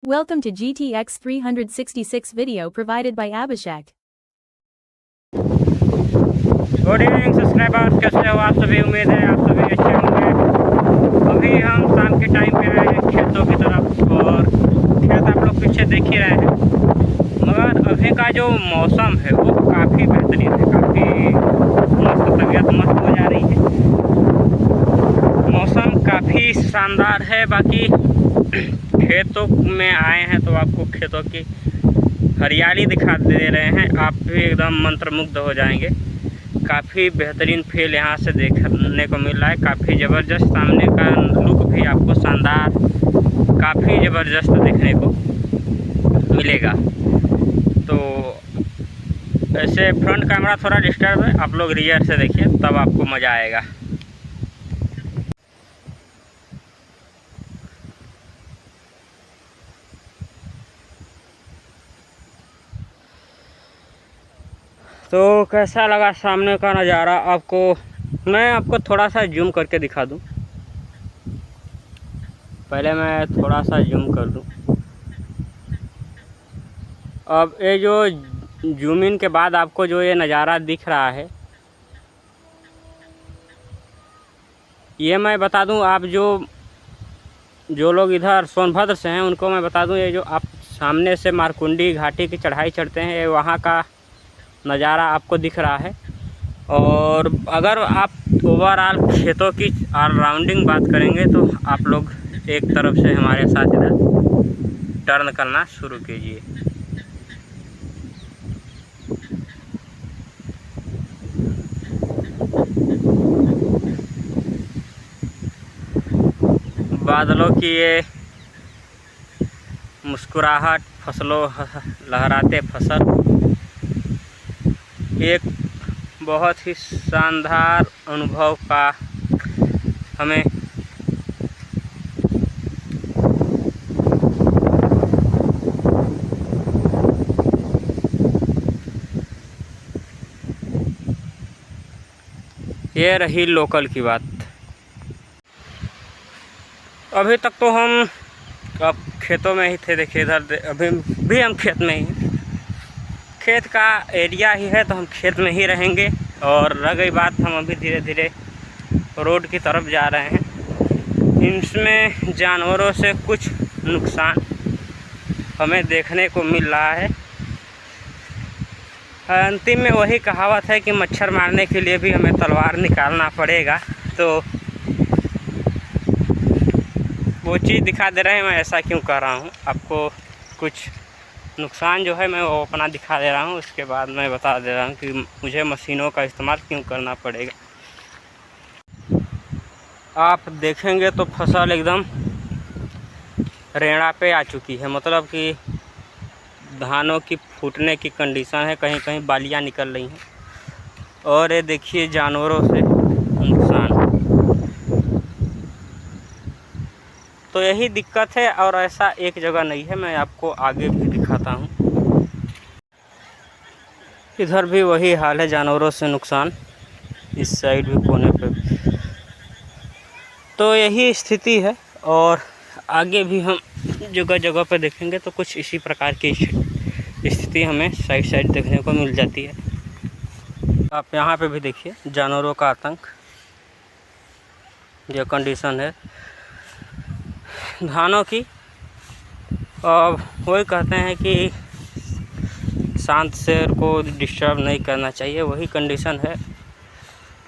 Welcome to GTX 366 video provided by Abhishek. Good evening subscribers, कैसे हो आप सभी। उम्मीद है आप सभी अच्छे होंगे। अभी हम शाम के टाइम पे आए हैं खेतों की तरफ और खेत आप लोग पीछे देख ही रहे हैं। मगर अभी का जो मौसम है वो काफ़ी बेहतरीन है, काफ़ी मस्त, तबीयत मस्त हो जा रही है। मौसम काफ़ी शानदार है। बाकी खेतों में आए हैं तो आपको खेतों की हरियाली दिखा दे रहे हैं, आप भी एकदम मंत्रमुग्ध हो जाएंगे। काफ़ी बेहतरीन फील यहाँ से देखने को मिल रहा है। काफ़ी ज़बरदस्त सामने का लुक भी आपको शानदार, काफ़ी ज़बरदस्त देखने को मिलेगा। तो ऐसे फ्रंट कैमरा थोड़ा डिस्टर्ब है, आप लोग रियर से देखिए तब आपको मज़ा आएगा। तो कैसा लगा सामने का नज़ारा आपको? मैं आपको थोड़ा सा जूम करके दिखा दूं। पहले मैं थोड़ा सा जूम कर दूं। अब ये जो जूम इन के बाद आपको जो ये नज़ारा दिख रहा है, ये मैं बता दूं, आप जो लोग इधर सोनभद्र से हैं उनको मैं बता दूं, ये जो आप सामने से मारकुंडी घाटी की चढ़ाई चढ़ते हैं, ये वहाँ का नज़ारा आपको दिख रहा है। और अगर आप ओवरऑल खेतों की ऑलराउंडिंग बात करेंगे तो आप लोग एक तरफ से हमारे साथ इधर टर्न करना शुरू कीजिए। बादलों की ये मुस्कुराहट, फसलों लहराते फसल, एक बहुत ही शानदार अनुभव का हमें ये रही लोकल की बात। अभी तक तो हम अब खेतों में ही थे। देखिए इधर अभी भी हम खेत में ही हैं। खेत का एरिया ही है तो हम खेत में ही रहेंगे। और रह गई बात, हम अभी धीरे धीरे रोड की तरफ जा रहे हैं। इसमें जानवरों से कुछ नुकसान हमें देखने को मिल रहा है। अंतिम में वही कहावत है कि मच्छर मारने के लिए भी हमें तलवार निकालना पड़ेगा। तो वो चीज़ दिखा दे रहे हैं। मैं ऐसा क्यों कर रहा हूँ, आपको कुछ नुकसान जो है मैं वो अपना दिखा दे रहा हूँ। उसके बाद मैं बता दे रहा हूँ कि मुझे मशीनों का इस्तेमाल क्यों करना पड़ेगा। आप देखेंगे तो फसल एकदम रेड़ा पे आ चुकी है, मतलब कि धानों की फूटने की कंडीशन है, कहीं कहीं बालियाँ निकल रही हैं। और ये देखिए जानवरों से नुकसान। तो यही दिक्कत है और ऐसा एक जगह नहीं है, मैं आपको आगे भी दिखाता हूँ। इधर भी वही हाल है, जानवरों से नुकसान, इस साइड भी कोने पे। तो यही स्थिति है और आगे भी हम जगह जगह पे देखेंगे तो कुछ इसी प्रकार की स्थिति हमें साइड साइड देखने को मिल जाती है। आप यहाँ पे भी देखिए जानवरों का आतंक, जो कंडीशन है धानों की। और वही कहते हैं कि शांत शेर को डिस्टर्ब नहीं करना चाहिए, वही कंडीशन है।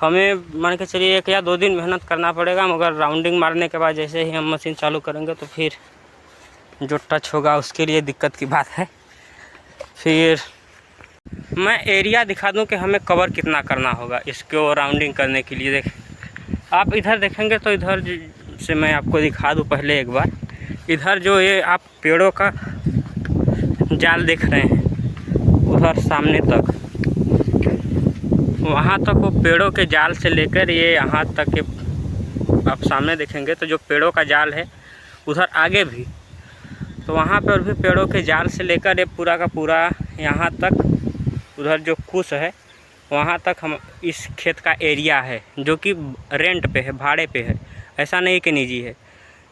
हमें मान के चलिए 1 या 2 दिन मेहनत करना पड़ेगा, मगर राउंडिंग मारने के बाद जैसे ही हम मशीन चालू करेंगे तो फिर जो टच होगा उसके लिए दिक्कत की बात है। फिर मैं एरिया दिखा दूं कि हमें कवर कितना करना होगा इसको राउंडिंग करने के लिए। देख आप इधर देखेंगे तो इधर से मैं आपको दिखा दूं पहले एक बार। इधर जो ये आप पेड़ों का जाल देख रहे हैं उधर सामने तक, वहाँ तक वो पेड़ों के जाल से लेकर ये यहाँ तक के आप सामने देखेंगे तो जो पेड़ों का जाल है उधर आगे भी, तो वहाँ पर भी पेड़ों के जाल से लेकर ये पूरा का पूरा यहाँ तक, उधर जो कुछ है वहाँ तक हम इस खेत का एरिया है जो कि रेंट पे है, भाड़े पे है, ऐसा नहीं कि निजी है।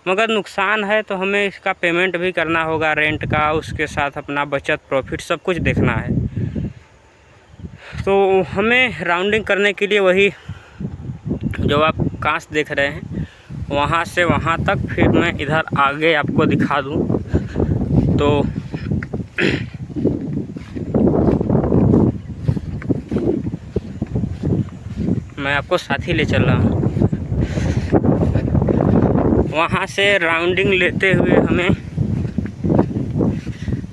मगर नुकसान है तो हमें इसका पेमेंट भी करना होगा, रेंट का, उसके साथ अपना बचत प्रॉफिट सब कुछ देखना है। तो हमें राउंडिंग करने के लिए वही जो आप कांच देख रहे हैं वहाँ से वहाँ तक, फिर मैं इधर आगे आपको दिखा दूँ तो मैं आपको साथ ही ले चल रहा हूँ। वहाँ से राउंडिंग लेते हुए हमें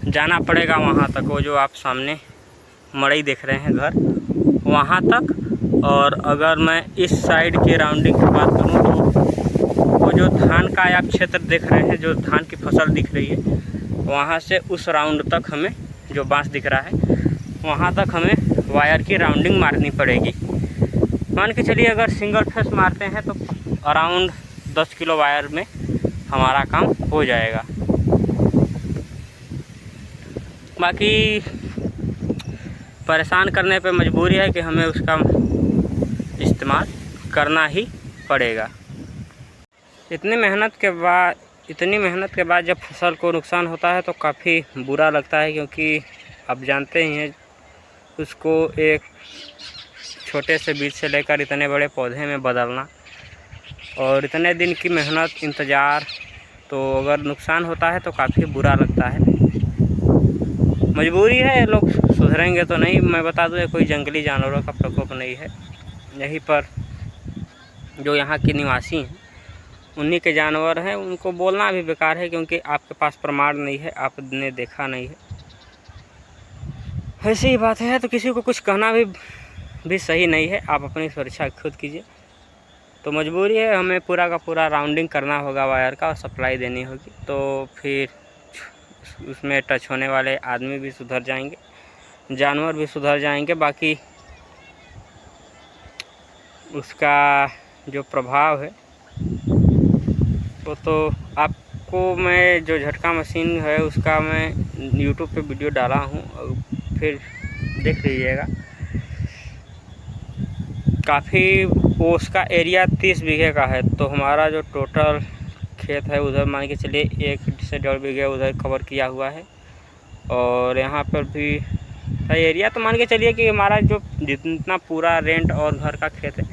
जाना पड़ेगा वहाँ तक, वो जो आप सामने मड़ई देख रहे हैं घर, वहाँ तक। और अगर मैं इस साइड की राउंडिंग की बात करूँ तो वो जो धान का आप क्षेत्र देख रहे हैं, जो धान की फसल दिख रही है, वहाँ से उस राउंड तक हमें, जो बांस दिख रहा है वहाँ तक हमें वायर की राउंडिंग मारनी पड़ेगी। मान के चलिए अगर सिंगल फेस मारते हैं तो अराउंड 10 किलो वायर में हमारा काम हो जाएगा। बाकी परेशान करने पे मजबूरी है कि हमें उसका इस्तेमाल करना ही पड़ेगा। इतनी मेहनत के बाद जब फसल को नुकसान होता है तो काफ़ी बुरा लगता है, क्योंकि आप जानते ही हैं उसको एक छोटे से बीज से लेकर इतने बड़े पौधे में बदलना और इतने दिन की मेहनत, इंतज़ार, तो अगर नुकसान होता है तो काफ़ी बुरा लगता है। मजबूरी है, लोग सुधरेंगे तो नहीं। मैं बता दूं, कोई जंगली जानवरों का प्रकोप नहीं है, यहीं पर जो यहाँ के निवासी हैं उन्हीं के जानवर हैं। उनको बोलना भी बेकार है, क्योंकि आपके पास प्रमाण नहीं है, आपने देखा नहीं है। ऐसी ही बात है, तो किसी को कुछ कहना भी सही नहीं है। आप अपनी सुरक्षा खुद कीजिए। तो मजबूरी है, हमें पूरा का पूरा राउंडिंग करना होगा वायर का और सप्लाई देनी होगी, तो फिर उसमें टच होने वाले आदमी भी सुधर जाएंगे, जानवर भी सुधर जाएंगे। बाकी उसका जो प्रभाव है वो तो आपको, मैं जो झटका मशीन है उसका मैं यूट्यूब पे वीडियो डाला हूँ, फिर देख लीजिएगा। काफ़ी वो उसका एरिया 30 बीघे का है, तो हमारा जो टोटल खेत है उधर मान के चलिए 1 से 1.5 बीघे उधर कवर किया हुआ है। और यहाँ पर भी एरिया तो मान के चलिए कि हमारा जो जितना पूरा रेंट और घर का खेत है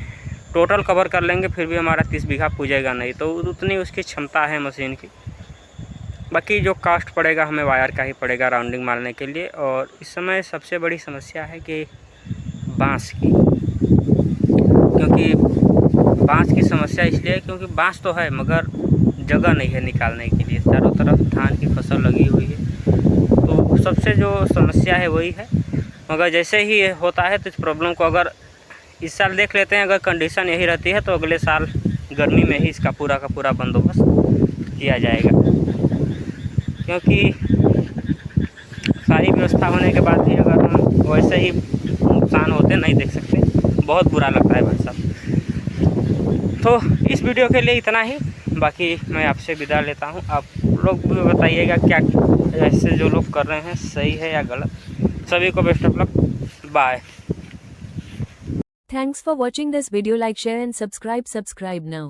टोटल कवर कर लेंगे, फिर भी हमारा 30 बीघा पूजेगा नहीं, तो उतनी उसकी क्षमता है मशीन की। बाकी जो कास्ट पड़ेगा हमें वायर का ही पड़ेगा राउंडिंग मारने के लिए। और इस समय सबसे बड़ी समस्या है कि बांस की, क्योंकि बांस की समस्या इसलिए है क्योंकि बांस तो है मगर जगह नहीं है निकालने के लिए। चारों तरफ धान की फसल लगी हुई है, तो सबसे जो समस्या है वही है। मगर जैसे ही होता है तो इस प्रॉब्लम को अगर इस साल देख लेते हैं, अगर कंडीशन यही रहती है तो अगले साल गर्मी में ही इसका पूरा का पूरा बंदोबस्त किया जाएगा। क्योंकि सारी व्यवस्था होने के बाद भी अगर हम वैसे ही नुकसान होते नहीं देख सकते, बहुत बुरा लगता है भाई साहब। तो इस वीडियो के लिए इतना ही, बाकी मैं आपसे विदा लेता हूं। आप लोग भी बताइएगा क्या ऐसे जो लोग कर रहे हैं सही है या गलत। सभी को best of luck, bye. Thanks for watching this video. Like, share and subscribe now.